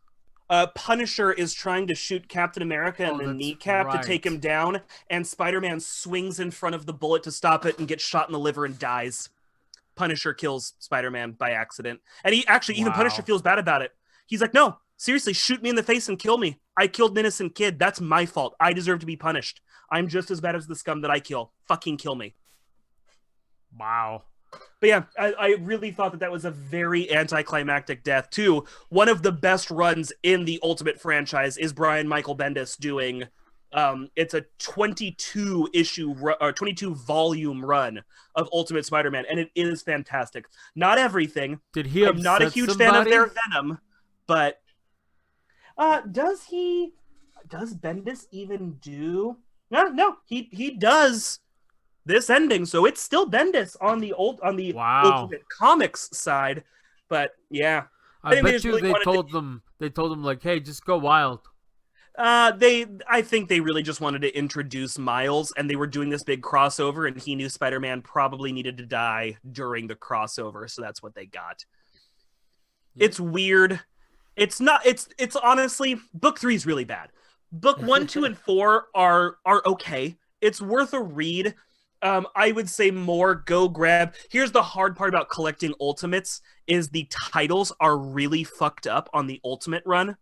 Punisher is trying to shoot Captain America in the kneecap to take him down, and Spider-Man swings in front of the bullet to stop it and gets shot in the liver and dies. Punisher kills Spider-Man by accident. And even Punisher feels bad about it. He's like, no, seriously, shoot me in the face and kill me. I killed an innocent kid. That's my fault. I deserve to be punished. I'm just as bad as the scum that I kill. Fucking kill me. Wow. But yeah, I really thought that was a very anticlimactic death, too. One of the best runs in the Ultimate franchise is Brian Michael Bendis doing... it's a 22-volume run of Ultimate Spider-Man, and it is fantastic. Not everything. Did he? I'm not a huge fan of their Venom, but does Bendis even do? No, he does this ending, so it's still Bendis on the Ultimate Comics side. But yeah, I bet you they told them like, hey, just go wild. I think they really just wanted to introduce Miles, and they were doing this big crossover, and he knew Spider-Man probably needed to die during the crossover, so that's what they got. Yeah. It's weird. It's not. It's honestly, book 3 is really bad. Book 1, 2, and 4 are okay. It's worth a read. I would say more go grab. Here's the hard part about collecting Ultimates is the titles are really fucked up on the Ultimate run.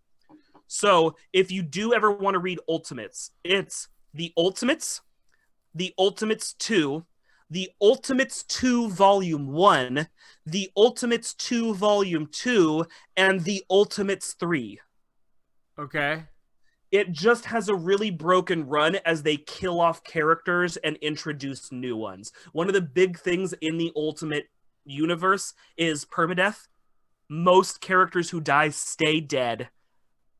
So if you do ever want to read Ultimates, it's the Ultimates 2, the Ultimates 2 Volume 1, the Ultimates 2 Volume 2, and the Ultimates 3. Okay. It just has a really broken run as they kill off characters and introduce new ones. One of the big things in the Ultimate universe is permadeath. Most characters who die stay dead.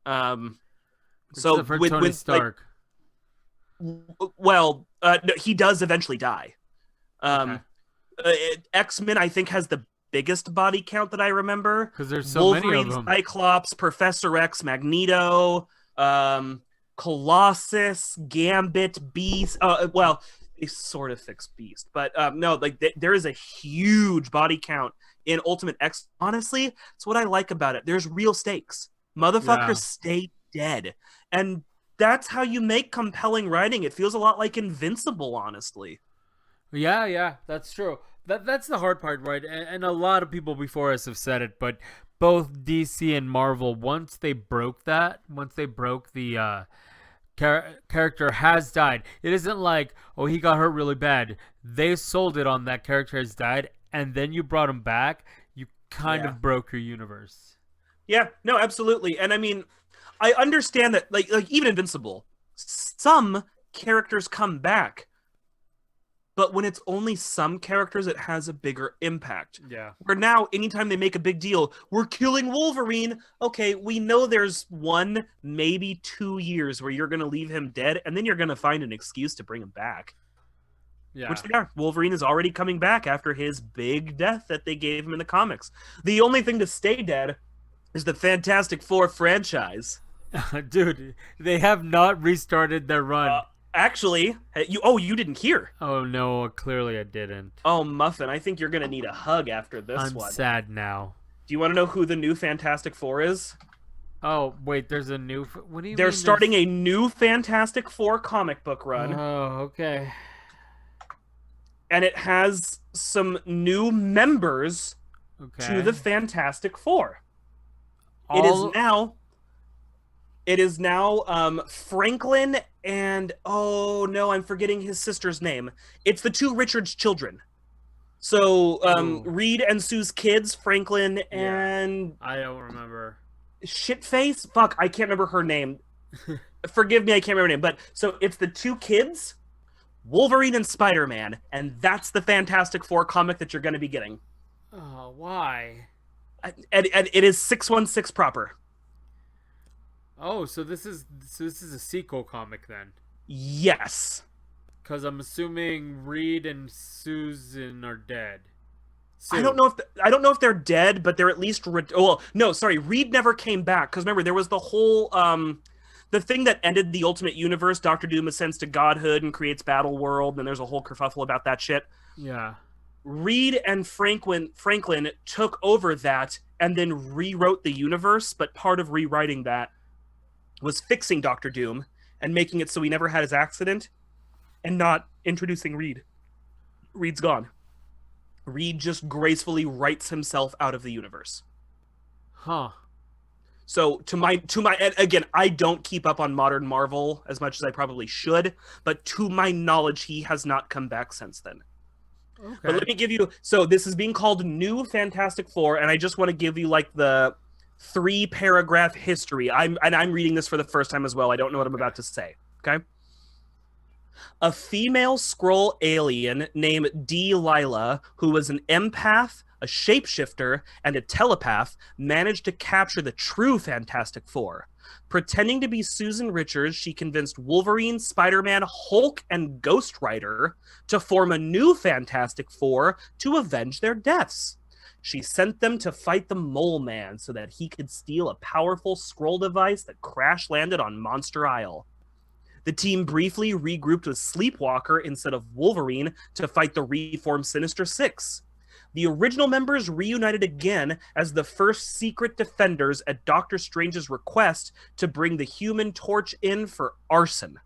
So for with Tony Stark. No, he does eventually die. Okay. X-Men, I think, has the biggest body count that I remember. Because there's so Wolverine, many of them. Cyclops, Professor X, Magneto, Colossus, Gambit, Beast. Well, they sort of fixed Beast, but no, like there is a huge body count in Ultimate X. Honestly, it's what I like about it. There's real stakes. Motherfuckers stay dead, and that's how you make compelling writing. It feels a lot like Invincible, honestly. Yeah, that's true. That's the hard part, right? And a lot of people before us have said it, but both DC and Marvel, once they broke the character has died. It isn't like, oh, he got hurt really bad. They sold it on that character has died, and then you brought him back. You kind of broke your universe. Yeah, no, absolutely. And I mean, I understand that, like even Invincible, some characters come back, but when it's only some characters, it has a bigger impact. Yeah. Where now, anytime they make a big deal, we're killing Wolverine. Okay, we know there's 1, maybe 2 years where you're going to leave him dead, and then you're going to find an excuse to bring him back. Yeah. Which, yeah, Wolverine is already coming back after his big death that they gave him in the comics. The only thing to stay dead is the Fantastic Four franchise. Dude, they have not restarted their run. Actually, you didn't hear. Oh no, clearly I didn't. Oh, Muffin, I think you're gonna need a hug after this one. I'm sad now. Do you want to know who the new Fantastic Four is? Oh wait, there's a new. What do you mean? They're starting a new Fantastic Four comic book run. Oh, okay. And it has some new members to the Fantastic Four. It is now Franklin and oh no, I'm forgetting his sister's name. It's the 2 Richards children. So Reed and Sue's kids, Franklin and I don't remember. Shitface? Fuck, I can't remember her name. Forgive me, I can't remember her name. But so it's the 2 kids, Wolverine and Spider-Man, and that's the Fantastic Four comic that you're going to be getting. Oh, why? And it is 616 proper. Oh, so this is a sequel comic then? Yes. Because I'm assuming Reed and Susan are dead. Sue. I don't know if they're dead, but they're at least Reed never came back because remember there was the whole the thing that ended the Ultimate Universe. Dr. Doom ascends to godhood and creates Battle World, and there's a whole kerfuffle about that shit. Yeah. Reed and Franklin took over that and then rewrote the universe, but part of rewriting that was fixing Dr. Doom and making it so he never had his accident and not introducing Reed. Reed's gone. Reed just gracefully writes himself out of the universe. Huh. So to my and again, I don't keep up on modern Marvel as much as I probably should, but to my knowledge, he has not come back since then. Okay. But let me give you, so this is being called New Fantastic Four, and I just want to give you like the 3-paragraph history. I'm reading this for the first time as well. I don't know what I'm about to say. Okay. A female Skrull alien named Delilah, who was an empath, a shapeshifter, and a telepath, managed to capture the true Fantastic Four. Pretending to be Susan Richards, she convinced Wolverine, Spider-Man, Hulk, and Ghost Rider to form a new Fantastic Four to avenge their deaths. She sent them to fight the Mole Man so that he could steal a powerful scroll device that crash landed on Monster Isle. The team briefly regrouped with Sleepwalker instead of Wolverine to fight the reformed Sinister Six. The original members reunited again as the first secret defenders at Doctor Strange's request to bring the Human Torch in for arson.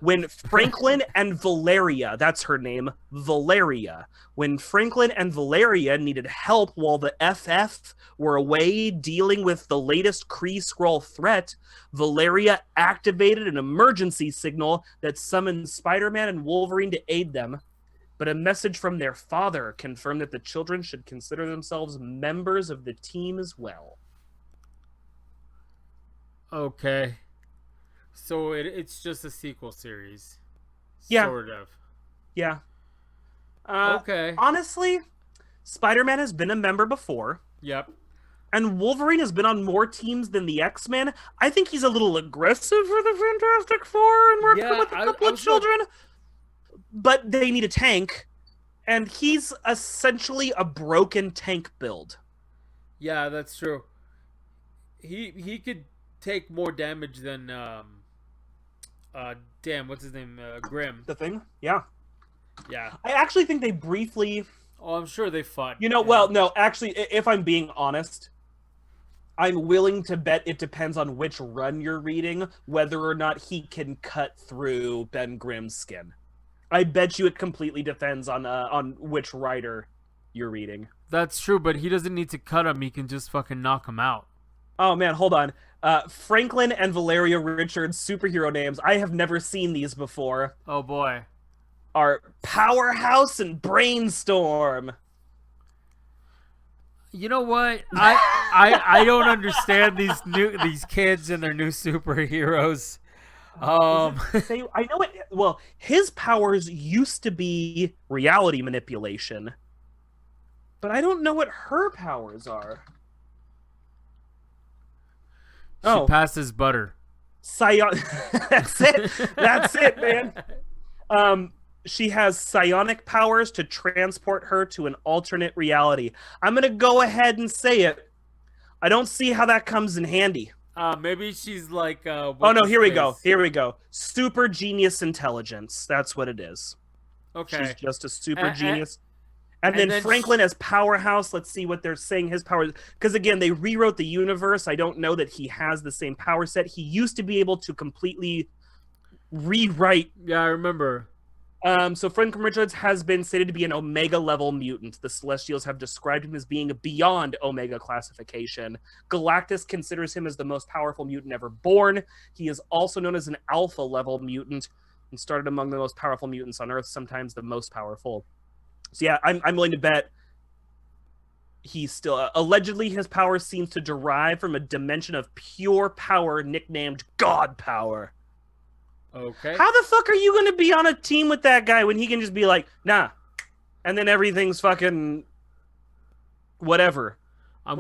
When Franklin and Valeria, that's her name, Valeria, when Franklin and Valeria needed help while the FF were away dealing with the latest Kree Skrull threat, Valeria activated an emergency signal that summoned Spider-Man and Wolverine to aid them. But a message from their father confirmed that the children should consider themselves members of the team as well. Okay. So it's just a sequel series. Yeah. Sort of. Yeah. Okay. Honestly, Spider-Man has been a member before. Yep. And Wolverine has been on more teams than the X-Men. I think he's a little aggressive for the Fantastic Four and working with a couple of children. But they need a tank. And he's essentially a broken tank build. Yeah, that's true. He could take more damage than what's his name? Grimm. The Thing? Yeah. Yeah. I actually think they briefly... Oh, I'm sure they fought. Well, no, actually, if I'm being honest, I'm willing to bet it depends on which run you're reading, whether or not he can cut through Ben Grimm's skin. I bet you it completely depends on which writer you're reading. That's true, but he doesn't need to cut him. He can just fucking knock him out. Oh, man, hold on. Franklin and Valeria Richards' superhero names, I have never seen these before, Oh, boy. are Powerhouse and Brainstorm. You know what? I don't understand these kids and their new superheroes. I know it. Well, his powers used to be reality manipulation, but I don't know what her powers are. She passes butter. That's it. That's it, man. She has psionic powers to transport her to an alternate reality. I'm gonna go ahead and say it. I don't see how that comes in handy. Maybe she's like. Oh no! Here we go. Here we go. Super genius intelligence. That's what it is. Okay. She's just a super genius. And then Franklin as Powerhouse. Let's see what they're saying his powers. Because again, they rewrote the universe. I don't know that he has the same power set. He used to be able to completely rewrite. Yeah, I remember. So Franklin Richards has been stated to be an Omega level mutant. The Celestials have described him as being beyond Omega classification. Galactus considers him as the most powerful mutant ever born. He is also known as an Alpha level mutant and started among the most powerful mutants on Earth, sometimes the most powerful. So yeah, I'm willing to bet he's still... allegedly, his power seems to derive from a dimension of pure power nicknamed God Power. Okay. How the fuck are you going to be on a team with that guy when he can just be like, nah, and then everything's fucking whatever? I'm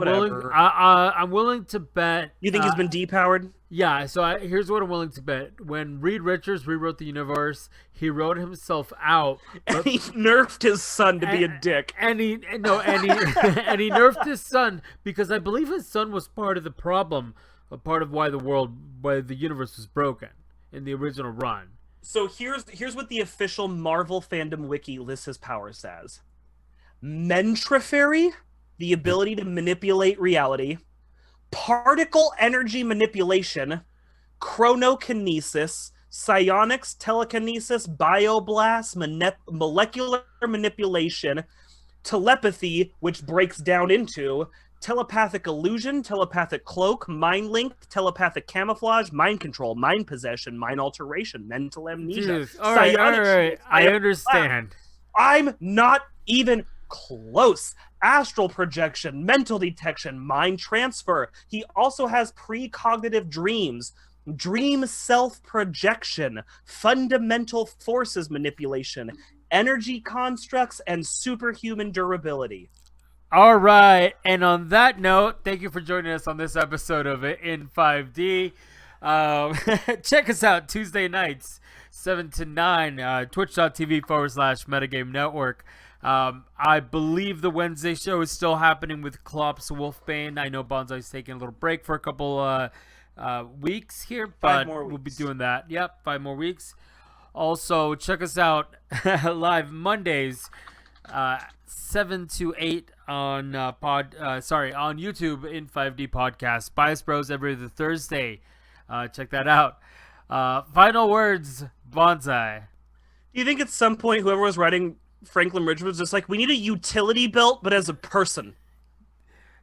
willing to bet. You think he's been depowered? Yeah. So here's what I'm willing to bet. When Reed Richards rewrote the universe, he wrote himself out, and he nerfed his son to be a dick. And he nerfed his son because I believe his son was part of the problem, a part of why the universe was broken in the original run. So here's what the official Marvel fandom wiki lists his powers as: Mentrafairy, the ability to manipulate reality; particle energy manipulation; chronokinesis; psionics, telekinesis; bioblast, molecular manipulation; telepathy, which breaks down into telepathic illusion, telepathic cloak, mind link, telepathic camouflage, mind control, mind possession, mind alteration, mental amnesia. All right. I understand. I'm not even close. Astral projection, mental detection, mind transfer. He also has precognitive dreams, dream self-projection, fundamental forces manipulation, energy constructs, and superhuman durability. All right, and on that note, thank you for joining us on this episode of it in 5D. Check us out Tuesday nights, 7 to 9, twitch.tv/Metagame Network. I believe the Wednesday show is still happening with Klopp's Wolfbane. I know Bonsai's taking a little break for a couple weeks here, but we'll be doing that. Yep, 5 more weeks. Also, check us out live Mondays, 7 to 8 on on YouTube in 5D Podcast. Bias Bros every other Thursday. Check that out. Final words, Bonsai. Do you think at some point whoever was writing Franklin Ridge was just like, we need a utility belt, but as a person?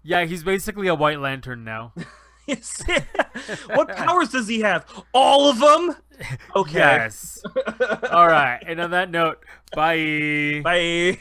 Yeah, he's basically a White Lantern now. What powers does he have? All of them? Okay. Yes. All right. And on that note, bye. Bye.